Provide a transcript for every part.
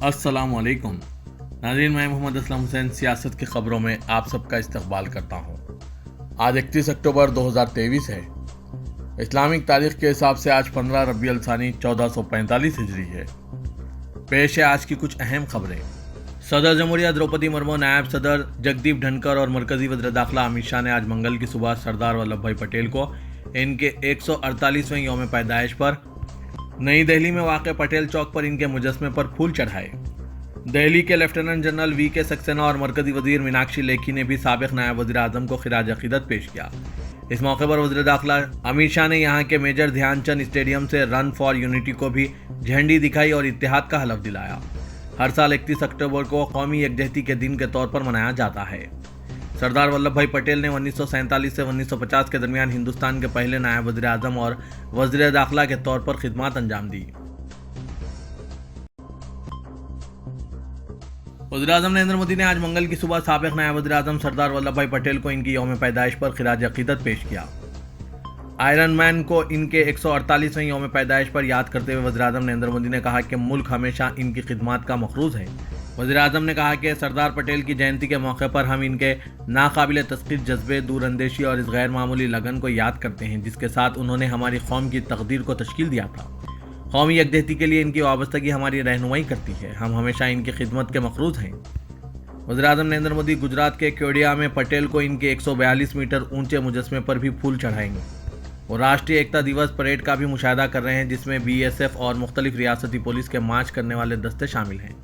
अस्सलामुअलैकुम नाज़रीन, मैं मोहम्मद असलम हुसैन सियासत की खबरों में आप सबका इस्तकबाल करता हूँ। आज 31 अक्टूबर 2023 है। इस्लामिक तारीख के हिसाब से आज 15 रबी अल सानी 1445 हिजरी है। पेश है आज की कुछ अहम खबरें। सदर जमहूरिया द्रौपदी मुर्मू, नायब सदर जगदीप धनखड़ और मरकजी वज़ीर दाखिला अमित शाह ने आज मंगल की सुबह सरदार वल्लभ भाई पटेल को इनके 148वें यौम पैदाइश पर नई दिल्ली में वाक़ पटेल चौक पर इनके मुजस्मे पर फूल चढ़ाए। दिल्ली के लेफ्टिनेंट जनरल वी.के. सक्सेना और मरकजी वजीर मीनाक्षी लेखी ने भी साबिक नायब वज़ीर आज़म को खिराज अक़ीदत पेश किया। इस मौके पर वज़ीर दाखिला अमित शाह ने यहां के मेजर ध्यानचंद स्टेडियम से रन फॉर यूनिटी को भी झंडी दिखाई और इत्तेहाद का हलफ दिलाया। हर साल 31 अक्टूबर को कौमी यकजहती के दिन के तौर पर मनाया जाता है। सरदार वल्लभ भाई पटेल ने 1947 से 1950 के दरमियान हिंदुस्तान के पहले नायब वज़ीर आज़म और वज़ीर दाखिला के तौर पर खिदमत अंजाम दी। वज़ीर आज़म नरेंद्र मोदी ने आज मंगल की सुबह साबिक नायब वज़ीर आज़म सरदार वल्लभ भाई पटेल को इनकी यौम पैदाइश पर खिराज अक़ीदत पेश किया। आयरन मैन को इनके 148वें यौम पैदाइश पर याद करते हुए वज़ीर आज़म नरेंद्र मोदी ने कहा कि मुल्क हमेशा इनकी खिदमत का मखरूज है। वज़ीर आज़म ने कहा कि सरदार पटेल की जयंती के मौके पर हम इनके नाकाबिल तस्कीर जज्बे, दूरअंदेशी और इस गैर मामूली लगन को याद करते हैं जिसके साथ उन्होंने हमारी कौम की तकदीर को तश्कील दिया था। कौमी यकजहती के लिए इनकी वाबस्तगी हमारी रहनुमाई करती है। हम हमेशा इनकी खिदमत के मखरूज हैं। वज़ीर आज़म नरेंद्र मोदी गुजरात के केवड़िया में पटेल को इनके 142 मीटर ऊंचे मुजस्मे पर भी फूल चढ़ाएंगे। वो राष्ट्रीय एकता दिवस परेड का भी मुशाहिदा कर रहे हैं जिसमें BSF और मुख्तलिफ रियासती पुलिस के मार्च करने वाले दस्ते शामिल हैं।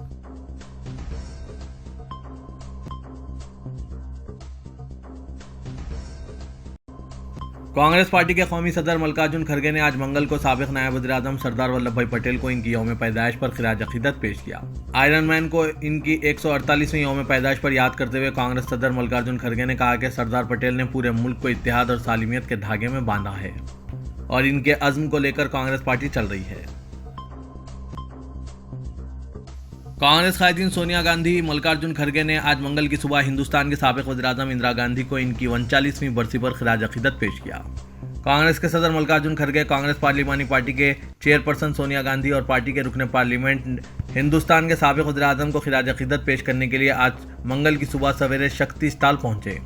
कांग्रेस पार्टी के कौमी सदर मल्लिकार्जुन खड़गे ने आज मंगल को साबिक नायब वज़ीर आज़म सरदार वल्लभ भाई पटेल को इनकी यौम पैदाइश पर खिराज अक़ीदत पेश किया। आयरन मैन को इनकी 148वें यौम पैदाइश पर याद करते हुए कांग्रेस सदर मल्लिकार्जुन खड़गे ने कहा कि सरदार पटेल ने पूरे मुल्क को इत्तेहाद और सालिमियत के धागे में बांधा है और इनके अज़्म को लेकर कांग्रेस पार्टी चल रही है। कांग्रेस कायदीन सोनिया गांधी, मल्लिकार्जुन खड़गे ने आज मंगल की सुबह हिंदुस्तान के साबिक वज़ीर आज़म इंदिरा गांधी को इनकी 39वीं बरसी पर खिराज अक़ीदत पेश किया। कांग्रेस के सदर मल्लिकार्जुन खड़गे, कांग्रेस पार्लिमानी पार्टी के चेयरपर्सन सोनिया गांधी और पार्टी के रुकने पार्लियामेंट हिंदुस्तान के साबिक वज़ीर आज़म को खिराज अक़ीदत पेश करने के लिए आज मंगल की सुबह सवेरे शक्ति स्थल पहुंचे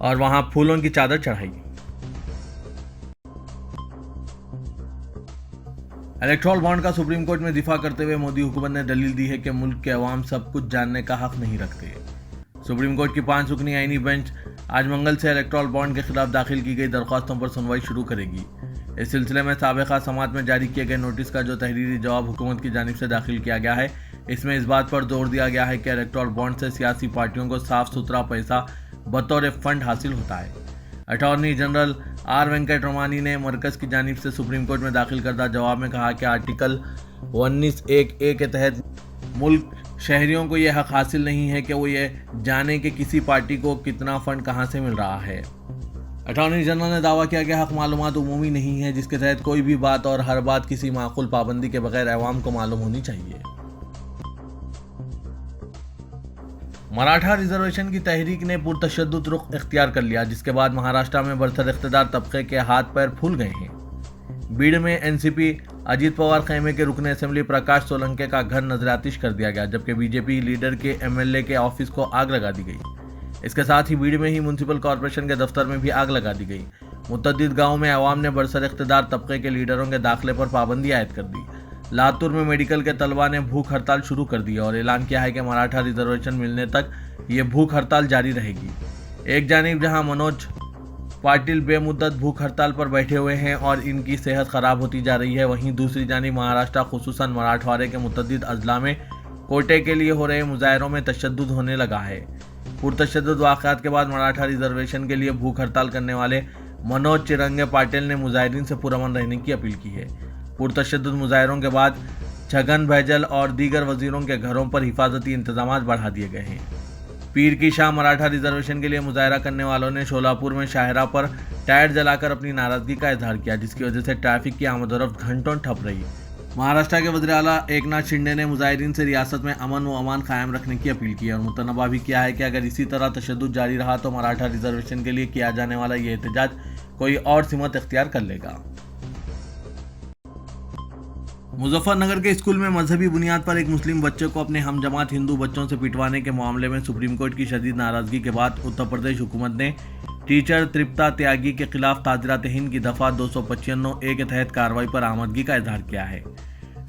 और वहां फूलों की चादर चढ़ाई। इलेक्टोरल बॉन्ड का सुप्रीम कोर्ट में दिफा करते हुए मोदी हुकूमत ने दलील दी है कि मुल्क के अवाम सब कुछ जानने का हक नहीं रखते। सुप्रीम कोर्ट की 5 रुकनी आईनी बेंच आज मंगल से इलेक्टोरल बॉन्ड के खिलाफ दाखिल की गई दरख्वास्तों पर सुनवाई शुरू करेगी। इस सिलसिले में साबिक़ा समात में जारी किए गए नोटिस का जो तहरीरी जवाब हुकूमत की जानिब से दाखिल किया गया है, इसमें इस बात पर जोर दिया गया है कि इलेक्टोरल बॉन्ड से सियासी पार्टियों को साफ सुथरा पैसा बतौर फंड हासिल होता है। Attorney general R Venkataramani ने मरकज की जानिब से सुप्रीम कोर्ट में दाखिल करदा जवाब में कहा कि आर्टिकल 19(1)(a) के तहत मुल्क शहरियों को यह हक हासिल नहीं है कि वो ये जाने कि किसी पार्टी को कितना फंड कहां से मिल रहा है। अटॉर्नी जनरल ने दावा किया कि हक मालूमात उमूमी नहीं है जिसके तहत कोई भी बात और हर बात किसी माकूल पाबंदी के बगैर अवाम को मालूम होनी चाहिए। मराठा रिजर्वेशन की तहरीक ने पुरतशद्दुद रुख इख्तियार कर लिया जिसके बाद महाराष्ट्र में बरसर इख्तिदार तबके के हाथ पैर फूल गए हैं। बीड़ में एनसीपी अजीत पवार खेमे के रुकने असेंबली प्रकाश सोलंके का घर नजरातिश कर दिया गया जबकि बीजेपी लीडर के एमएलए के ऑफिस को आग लगा दी गई। इसके साथ ही बीड़ में ही म्युनिसिपल कॉरपोरेशन के दफ्तर में भी आग लगा दी गई। मुतअद्दिद गाँव में अवाम ने बरसर इख्तिदार तबके के लीडरों के दाखिले पर पाबंदी आयद कर दी। लातूर में मेडिकल के तलबा ने भूख हड़ताल शुरू कर दी और ऐलान किया है कि मराठा रिजर्वेशन मिलने तक ये भूख हड़ताल जारी रहेगी। एक जानिब जहां मनोज पाटिल बेमुद्दत भूख हड़ताल पर बैठे हुए हैं और इनकी सेहत खराब होती जा रही है, वहीं दूसरी जानिब महाराष्ट्र खुसूसन मराठवाड़े के मुतअद्दिद अजला में कोटे के लिए हो रहे मुजाहरों में तशद्दुद होने लगा है। पुरतशद्दुद वाक़यात के बाद मराठा रिजर्वेशन के लिए भूख हड़ताल करने वाले मनोज चिरंगे पाटिल ने मुजाहिदीन से पुरअमन रहने की अपील की है। पुरतशद्दुद मुजाहरों के बाद छगन भैजल और दीगर वजीरों के घरों पर हिफाजती इंतजाम बढ़ा दिए गए हैं। पीर की शाह मराठा रिजर्वेशन के लिए मुजाहरा करने वालों ने शोलापुर में शाहरा पर टायर जलाकर अपनी नाराजगी का इजहार किया जिसकी वजह से ट्रैफिक की आमदोरफ्त घंटों ठप रही। महाराष्ट्र के वज़ीर आला एकनाथ शिंदे ने मुजाहिदीन से रियासत में अमन व अमान कायम रखने की अपील की और मुतनबा भी किया है कि अगर इसी तरह तशद्दुद जारी रहा तो मराठा रिजर्वेशन के लिए किया जाने वाला ये एहतजाज कोई और सिमत इख्तियार कर लेगा। मुजफ्फरनगर के स्कूल में मजहबी बुनियाद पर एक मुस्लिम बच्चे को अपने हमजमात हिंदू बच्चों से पिटवाने के मामले में सुप्रीम कोर्ट की शदीद नाराजगी के बाद उत्तर प्रदेश हुकूमत ने टीचर तृप्ता त्यागी के खिलाफ ताजरात हिंद की दफा 295A के तहत कार्रवाई पर आमदगी का इजहार किया है।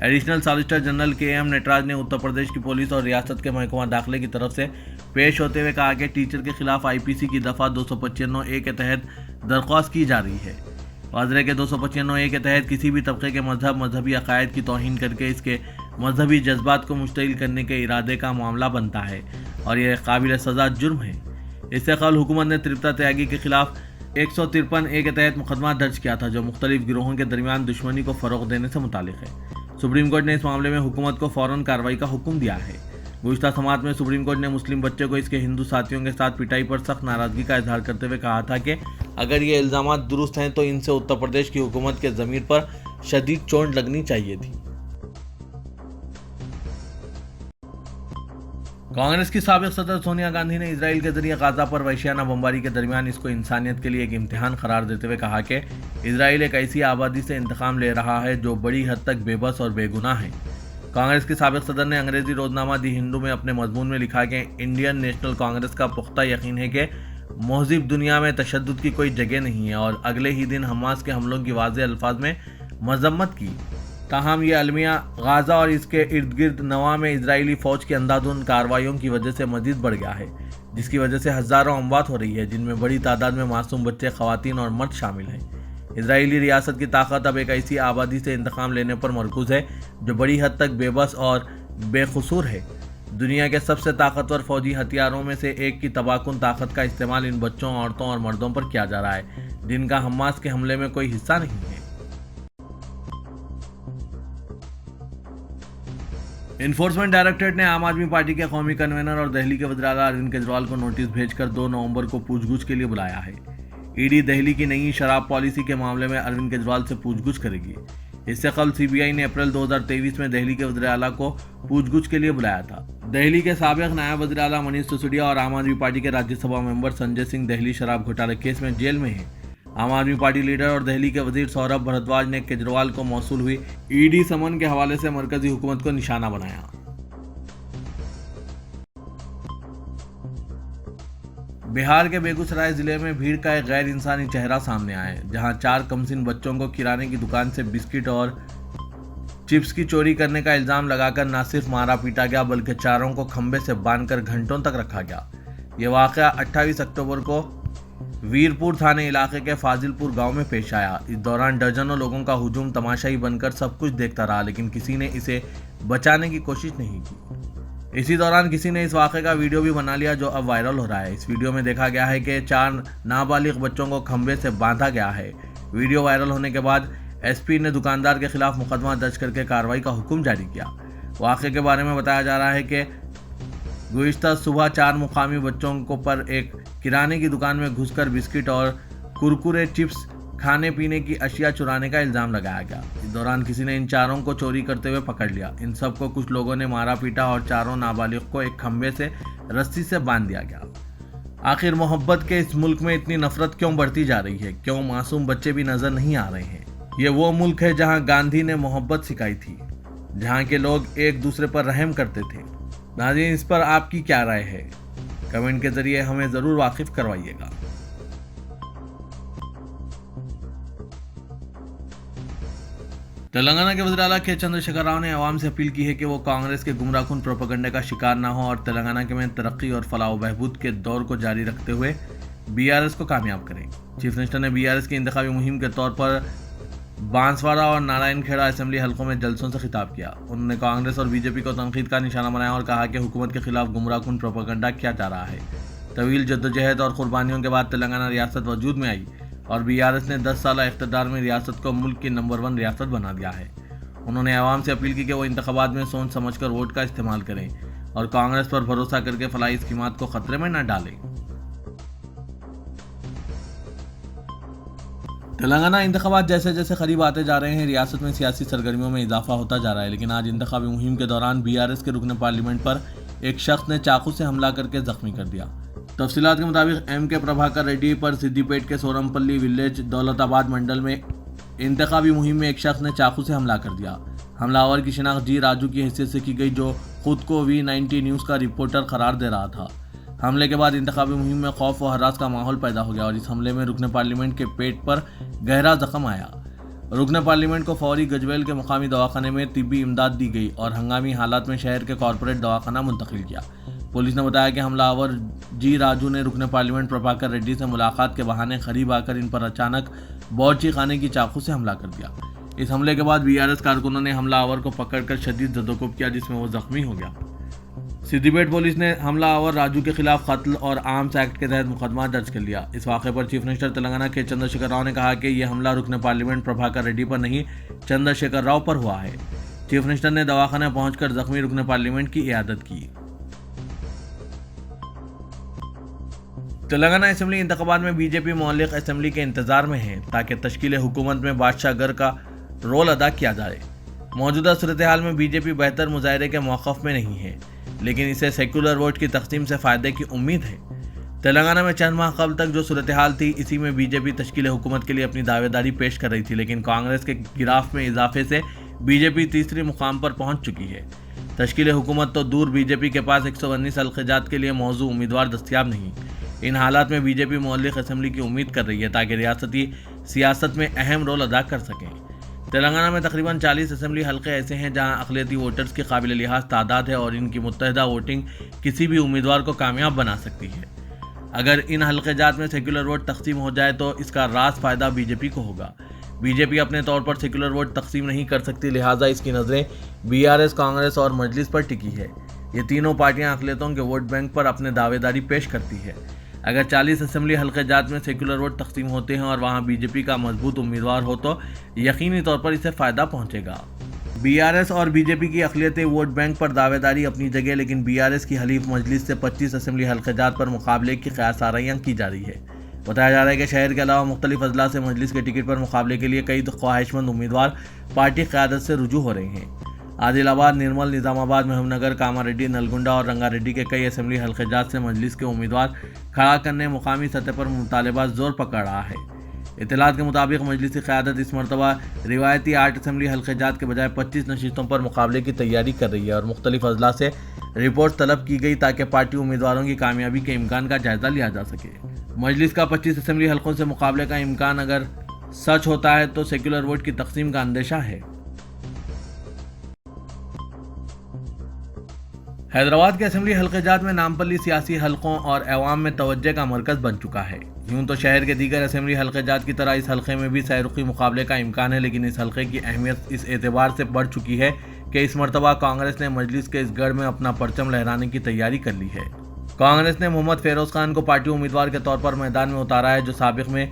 Additional solicitor general KM Nataraj ने उत्तर प्रदेश की पुलिस और रियासत के महकमा दाखिले की तरफ से पेश होते हुए कहा कि टीचर के खिलाफ IPC की दफा 295A के तहत दरख्वास्त की जा रही है। वाजरे के 295A के तहत किसी भी तबके के मजहबी अकायद की तौहीन करके इसके मजहबी जज्बात को मुश्तइल करने के इरादे का मामला बनता है और यह काबिल सज़ा जुर्म है। इससे कबल हुकूमत ने तृप्ता त्यागी के खिलाफ 153A के तहत मुकदमा दर्ज किया था, जो मुख्तलिफ गिरोहों के दरमियान दुश्मनी को फ़रोग़ देने से मुतालिक है। सुप्रीम कोर्ट ने इस मामले में हुकूमत को फ़ौरन कार्रवाई का हुक्म दिया है। गुज़िश्ता समाअत में सुप्रीम कोर्ट ने मुस्लिम बच्चे को इसके हिंदू साथियों के साथ पिटाई पर सख्त नाराज़गी का इजहार करते हुए कहा था कि अगर ये इल्ज़ामात दुरुस्त हैं तो इनसे उत्तर प्रदेश की हुकूमत के ज़मीर पर शदीद चोट लगनी चाहिए थी। कांग्रेस की साबिक़ सदर सोनिया गांधी ने इजराइल के जरिए गाजा पर वहशियाना बमबारी के दरमियान इसको इंसानियत के लिए एक इम्तिहान करार देते हुए कहा कि इजराइल एक ऐसी आबादी से इंतकाम ले रहा है जो बड़ी हद तक बेबस और बेगुनाह है। कांग्रेस की साबिक़ सदर ने अंग्रेजी रोजनामा दी हिंदू में अपने मजमून में लिखा कि इंडियन नेशनल कांग्रेस का पुख्ता यकीन है कि महज़िब दुनिया में तशद्दुद की कोई जगह नहीं है और अगले ही दिन हमास के हमलों की वाज़ेह अल्फाज में मजम्मत की। ताहम ये अलमिया गाजा और इसके इर्द गिर्द नवा में इजरायली फ़ौज की अंधाधुंध कार्रवाइयों की वजह से मज़ीद बढ़ गया है, जिसकी वजह से हज़ारों अमवात हो रही है, जिनमें बड़ी तादाद में मासूम बच्चे, ख़वातीन और मर्द शामिल हैं। इजरायली रियासत की ताकत अब एक ऐसी आबादी से इंतकाम लेने पर मरकूज़ है जो बड़ी हद तक बेबस और बेकसूर है। दुनिया के सबसे ताकतवर फौजी हथियारों में से एक की तबाहकुन ताकत का इस्तेमाल इन बच्चों, औरतों और मर्दों पर किया जा रहा है, जिनका हमास के हमले में कोई हिस्सा नहीं है। इन्फोर्समेंट डायरेक्टरेट ने आम आदमी पार्टी के कौमी कन्वेनर और दिल्ली के वज़ीर आला अरविंद केजरीवाल को नोटिस भेजकर 2 नवंबर को पूछगछ के लिए बुलाया है। ईडी दिल्ली की नई शराब पॉलिसी के मामले में अरविंद केजरीवाल से पूछगछ करेगी। इससे कल CBI ने अप्रैल 2023 में दिल्ली के वज़ीर आला को पूछगछ के लिए बुलाया था। दिल्ली के साबिक़ नायब वज़ीर आला मनीष सिसोदिया और आम आदमी पार्टी के राज्यसभा मेंबर संजय सिंह दिल्ली शराब घोटाले केस में जेल में हैं। आम आदमी पार्टी लीडर और दिल्ली के वजीर सौरभ भारद्वाज ने केजरीवाल को मौसूल हुई ईडी समन के हवाले से मरकजी हुकूमत को निशाना बनाया। बिहार के बेगूसराय जिले में भीड़ का एक गैर इंसानी चेहरा सामने आया है, जहां 4 कमसिन बच्चों को किराने की दुकान से बिस्किट और चिप्स की चोरी करने का इल्जाम लगाकर न सिर्फ मारा पीटा गया बल्कि चारों को खंबे से बांधकर घंटों तक रखा गया। ये वाकया 28 अक्टूबर को वीरपुर थाने इलाके के फाजिलपुर गांव में पेश आया। इस दौरान दर्जनों लोगों का हुजूम तमाशाई बनकर सब कुछ देखता रहा, लेकिन किसी ने इसे बचाने की कोशिश नहीं की। इसी दौरान किसी ने इस वाक़े का वीडियो भी बना लिया, जो अब वायरल हो रहा है। इस वीडियो में देखा गया है कि 4 नाबालिग बच्चों को खंबे से बांधा गया है। वीडियो वायरल होने के बाद SP ने दुकानदार के खिलाफ मुकदमा दर्ज करके कार्रवाई का हुक्म जारी किया। वाक़े के बारे में बताया जा रहा है कि गुज़िश्ता सुबह 4 मुकामी बच्चों को पर एक किराने की दुकान में घुसकर बिस्किट और कुरकुरे, चिप्स, खाने पीने की अशिया चुराने का इल्ज़ाम लगाया गया। इस दौरान किसी ने इन चारों को चोरी करते हुए पकड़ लिया। इन सबको कुछ लोगों ने मारा पीटा और चारों नाबालिग को एक खंबे से रस्सी से बांध दिया गया। आखिर मोहब्बत के इस मुल्क में इतनी नफरत क्यों बढ़ती जा रही है? क्यों मासूम बच्चे भी नजर नहीं आ रहे हैं? ये वो मुल्क है जहाँ गांधी ने मोहब्बत सिखाई थी, जहाँ के लोग एक दूसरे पर रहम करते थे। नाज़रीन, इस पर आपकी क्या राय है? कमेंट के जरिए हमें ज़रूर वाकिफ करवाइएगा। तेलंगाना के वज़ीर आला के चंद्रशेखर राव ने आवाम से अपील की है कि वो कांग्रेस के गुमराहकुन प्रोपेगेंडा का शिकार ना हो और तेलंगाना के में तरक्की और फलाह बहबूद के दौर को जारी रखते हुए BRS को कामयाब करें। चीफ मिनिस्टर ने BRS की इंतखाबी मुहिम के तौर पर बांसवाड़ा और नारायणखेड़ा असेंबली हलकों में जलसों से खिताब किया। उन्होंने कांग्रेस और BJP को तनकीद का निशाना बनाया और कहा कि हुकूमत के खिलाफ गुमराहकुन प्रोपेगेंडा किया जा रहा है। तवील जद्दोजहद और कुर्बानियों के बाद तेलंगाना रियासत वजूद में आई और BRS ने 10 साल इख्तिदार में रियासत को मुल्क की नंबर 1 रियासत बना दिया है। उन्होंने आवाम से अपील की कि वो इंतखाबात में सोच समझकर वोट का इस्तेमाल करें और कांग्रेस पर भरोसा करके फलाही स्कीमात को खतरे में न डालें। तेलंगाना इंतखाबात जैसे जैसे करीब आते जा रहे हैं, रियासत में सियासी सरगर्मियों में इजाफा होता जा रहा है, लेकिन आज इंतखाबी मुहिम के दौरान BRS के रुकन पार्लियामेंट पर एक शख्स ने चाकू से हमला करके जख्मी कर दिया। तफसीलात के मुताबिक MK प्रभाकर रेड्डी पर सिद्दीपेट के सोरमपल्ली विलेज दौलताबाद मंडल में इंतखाबी मुहिम में एक शख्स ने चाकू से हमला कर दिया। हमलावर की शिनाख्त जी राजू की हैसियत से की गई, जो खुद को V90 न्यूज़ का रिपोर्टर करार दे रहा था। हमले के बाद इंतखाबी मुहिम में खौफ व हरास का माहौल पैदा हो गया और इस हमले में रुकन पार्लियामेंट के पेट पर गहरा जख्म आया। रुकन पार्लियामेंट को फौरी गजवेल के मुकामी दवाखाने में तिब्बी इमदाद दी गई और हंगामी हालात में शहर के कॉरपोरेट दवाखाना मुंतकिल किया। पुलिस ने बताया कि हमलावर जी राजू ने रुकन पार्लियामेंट प्रभाकर रेड्डी से मुलाकात के बहाने करीब आकर इन पर अचानक बॉर्ची खाने की चाकू से हमला कर दिया। इस हमले के बाद BRS कारकुनों ने हमलावर को पकड़कर शदीद जदोकोब किया, जिसमें वो जख्मी हो गया। सिद्दीपेट पुलिस ने हमलावर राजू के खिलाफ कत्ल और आर्म्स एक्ट के तहत मुकदमा दर्ज कर लिया। इस वाक़े पर चीफ मिनिस्टर तेलंगाना के चंद्रशेखर राव ने कहा कि यह हमला रुकन पार्लियामेंट प्रभाकर रेड्डी पर नहीं, चंद्रशेखर राव पर हुआ है। चीफ मिनिस्टर ने दवाखाने पहुंचकर जख्मी रुकन पार्लियामेंट की इयादत की। तेलंगाना असेंबली इंतखाबात में बीजेपी मौलिक असेंबली के इंतजार में है ताकि तश्कील हुकूमत में बादशाह घर का रोल अदा किया जाए। मौजूदा सूरत हाल में बीजेपी बेहतर मुजाहरे के मौक़िफ़ में नहीं है, लेकिन इसे सेकुलर वोट की तकसीम से फ़ायदे की उम्मीद है। तेलंगाना में चंद माह कबल तक जो सूरत हाल थी, इसी में बीजेपी तश्कील हुकूमत के लिए अपनी दावेदारी पेश कर रही थी, लेकिन कांग्रेस के गिराफ में इजाफे से बीजेपी तीसरे मुकाम पर पहुंच चुकी है। तश्कील हुकूमत तो दूर, बीजेपी के पास 119 हल्क़ात के लिए मौजू उम्मीदवार दस्तियाब नहीं। इन हालात में बीजेपी मौलिक असेंबली की उम्मीद कर रही है ताकि रियासती सियासत में अहम रोल अदा कर सकें। तेलंगाना में तकरीबन 40 असेंबली हल्के ऐसे हैं जहां अक़लियती वोटर्स की काबिल लिहाज तादाद है और इनकी मुत्तहिदा वोटिंग किसी भी उम्मीदवार को कामयाब बना सकती है। अगर इन हल्क़ात में सेकुलर वोट तकसीम हो जाए तो इसका रास फ़ायदा बीजेपी को होगा। बीजेपी अपने तौर पर सेकुलर वोट तकसीम नहीं कर सकती, लिहाजा इसकी नज़रें BRS, कांग्रेस और मजलिस पर टिकी है। ये तीनों पार्टियां अक़लियतों के वोट बैंक पर अपने दावेदारी पेश करती है। अगर 40 असेंबली हल्क़ात में सेकुलर वोट तकसीम होते हैं और वहां बीजेपी का मजबूत उम्मीदवार हो तो यकीनी तौर पर इसे फ़ायदा पहुंचेगा। BRS और बीजेपी की अक़लियतें वोट बैंक पर दावेदारी अपनी जगह, लेकिन BRS की हलीफ मजलिस से 25 असेंबली हल्क़ात पर मुकाबले की क़यास आराइयाँ की जा रही है। बताया जा रहा है कि शहर के अलावा मुख्तलिफ अजला से मजलिस के टिकट पर मुकाबले के लिए कई ख्वाहिशमंद उम्मीदवार पार्टी क़यादत से रुजू हो रहे हैं। आदिलाबाद, निर्मल, निज़ामाबाद, महबूबनगर, कामारेड्डी, नलगुंडा और रंगारेड्डी के कई असेंबली हल्क़ात से मजलिस के उम्मीदवार खड़ा करने मुकामी सतह पर मुतालबा जोर पकड़ रहा है। इत्तलात के मुताबिक मजलिसी क़यादत इस मरतबा रिवायती 8 असेंबली हल्क़ात के बजाय 25 नशिस्तों पर मुकाबले की तैयारी कर रही है और मुख्तलिफ अजला से रिपोर्ट तलब की गई ताकि पार्टी उम्मीदवारों की कामयाबी के इम्कान का जायज़ा लिया जा सके। मजलिस का 25 असेंबली हल्कों से मुकाबले का इम्कान अगर सच होता है तो सेकुलर वोट की तकसीम का अंदेशा है। हैदराबाद के असेंबली हल्क़ात में नामपल्ली सियासी हलकों और अवाम में तवज्जो का मरकज़ बन चुका है। यूँ तो शहर के दीगर असेंबली हल्क़ात की तरह इस हल्के में भी सैरुखी मुकाबले का इम्कान है, लेकिन इस हल्के की अहमियत इस एतबार से बढ़ चुकी है कि इस मरतबा कांग्रेस ने मजलिस के इस गढ़ में अपना परचम लहराने की तैयारी कर ली है। कांग्रेस ने मोहम्मद फेरोज खान को पार्टी उम्मीदवार के तौर पर मैदान में उतारा है, जो साबिक़ में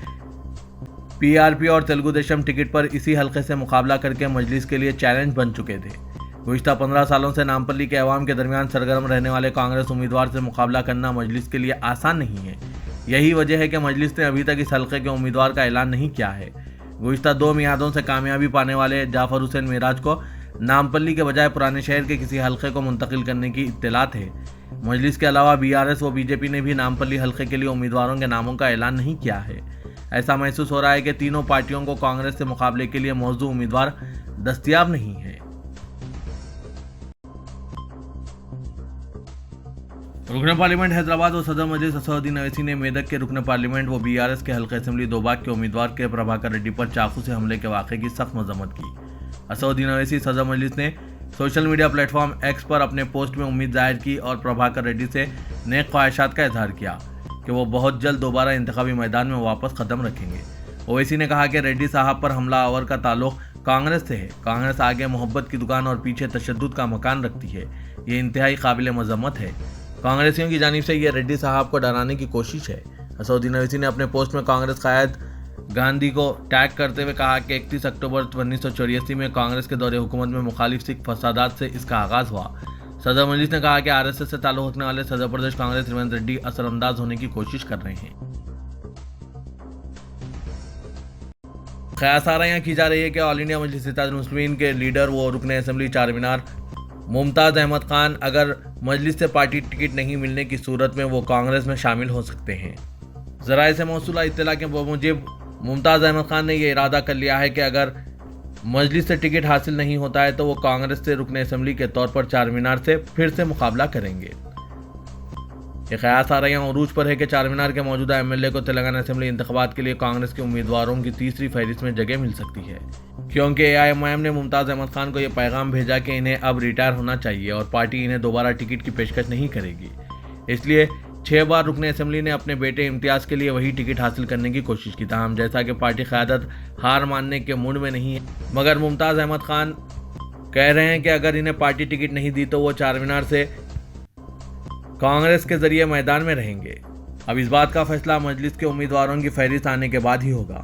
PRP और तेलुगु देशम टिकट पर इसी हल्के से मुकाबला करके मजलिस के लिए चैलेंज बन चुके थे। गुज़िश्ता 15 सालों से नामपल्ली के अवाम के दरमियान सरगर्म रहने वाले कांग्रेस उम्मीदवार से मुकाबला करना मजलिस के लिए आसान नहीं है। यही वजह है कि मजलिस ने अभी तक इस हल्के के उम्मीदवार का ऐलान नहीं किया है। गुज़िश्ता 2 मियादों से कामयाबी पाने वाले जाफर हुसैन मिराज को नामपल्ली के बजाय पुराने शहर के किसी हल्के को मुंतकिल करने की इत्तलात है। मजलिस के अलावा BRS व बीजेपी ने भी नामपल्ली हल्के के लिए उम्मीदवारों के नामों का ऐलान नहीं किया है। ऐसा महसूस हो रहा है कि तीनों पार्टियों को कांग्रेस से मुकाबले के लिए मौजूद उम्मीदवार दस्तियाब नहीं है। रुकन पार्लियामेंट हैदराबाद व सदर मजलिस असदुद्दीन अवैसी ने मेदक के रुकन पार्लियामेंट व BRS के हल्का असेंबली दोबाग के उम्मीदवार के प्रभाकर रेड्डी पर चाकू से हमले के वाक़े की सख्त मजम्मत की। असदुद्दीन अवैसी सदर मजलिस ने सोशल मीडिया प्लेटफॉर्म X पर अपने पोस्ट में उम्मीद जाहिर की और प्रभाकर रेड्डी से नेक ख्वाहिशात का इजहार किया कि वो बहुत जल्द दोबारा इंतखाबी मैदान में वापस कदम रखेंगे। ओवैसी ने कहा कि रेड्डी साहब पर हमलावर का ताल्लुक कांग्रेस से है। कांग्रेस आगे मोहब्बत की दुकान और पीछे तशद्दुद का मकान रखती है। ये इंतहाई काबिल मजम्मत है। कांग्रेसियों की जानिब से यह रेड्डी साहब को डराने की कोशिश है। असदुद्दीन अवैसी ने अपने पोस्ट में कांग्रेस कायद गांधी को टैग करते हुए कहा कि 31 अक्टूबर 1984 में कांग्रेस के दौरे हुकूमत में मुखालिफ सिख फसादात से इसका आगाज़ हुआ। सदर मजलिस ने कहा कि RSS से ताल्लुक़ रखने वाले सदर प्रदेश कांग्रेस रेवंत रेड्डी असरअंदाज होने की कोशिश कर रहे हैं। क़यास आराइयाँ की जा रही है कि ऑल इंडिया मजलिस इत्तेहादुल मुस्लिमीन के लीडर व रुकन असेंबली चारमीनार मुमताज़ अहमद खान अगर मजलिस से पार्टी टिकट नहीं मिलने की सूरत में वो कांग्रेस में शामिल हो सकते हैं। ज़राए से मौसूला इत्तला के मुजिब मुमताज़ अहमद खान ने यह इरादा कर लिया है कि अगर मजलिस से टिकट हासिल नहीं होता है तो वो कांग्रेस से रुकने असेंबली के तौर पर चार मीनार से फिर से मुकाबला करेंगे। ये कयास आ रहे हैं उरूज पर है कि चार मीनार के मौजूदा एमएलए को तेलंगाना असेंबली इंतखाबात के लिए कांग्रेस के उम्मीदवारों की तीसरी फहरिस्त में जगह मिल सकती है, क्योंकि एआईएमआईएम ने मुमताज अहमद खान को यह पैगाम भेजा कि इन्हें अब रिटायर होना चाहिए और पार्टी इन्हें दोबारा टिकट की पेशकश नहीं करेगी। इसलिए 6 बार रुकने असेंबली ने अपने बेटे इम्तियाज के लिए वही टिकट हासिल करने की कोशिश की। ताहम जैसा कि पार्टी क़यादत हार मानने के मूड में नहीं है, मगर मुमताज अहमद खान कह रहे हैं कि अगर इन्हें पार्टी टिकट नहीं दी तो वो चार मीनार से कांग्रेस के जरिए मैदान में रहेंगे। अब इस बात का फैसला मजलिस के उम्मीदवारों की फहरिस्त आने के बाद ही होगा।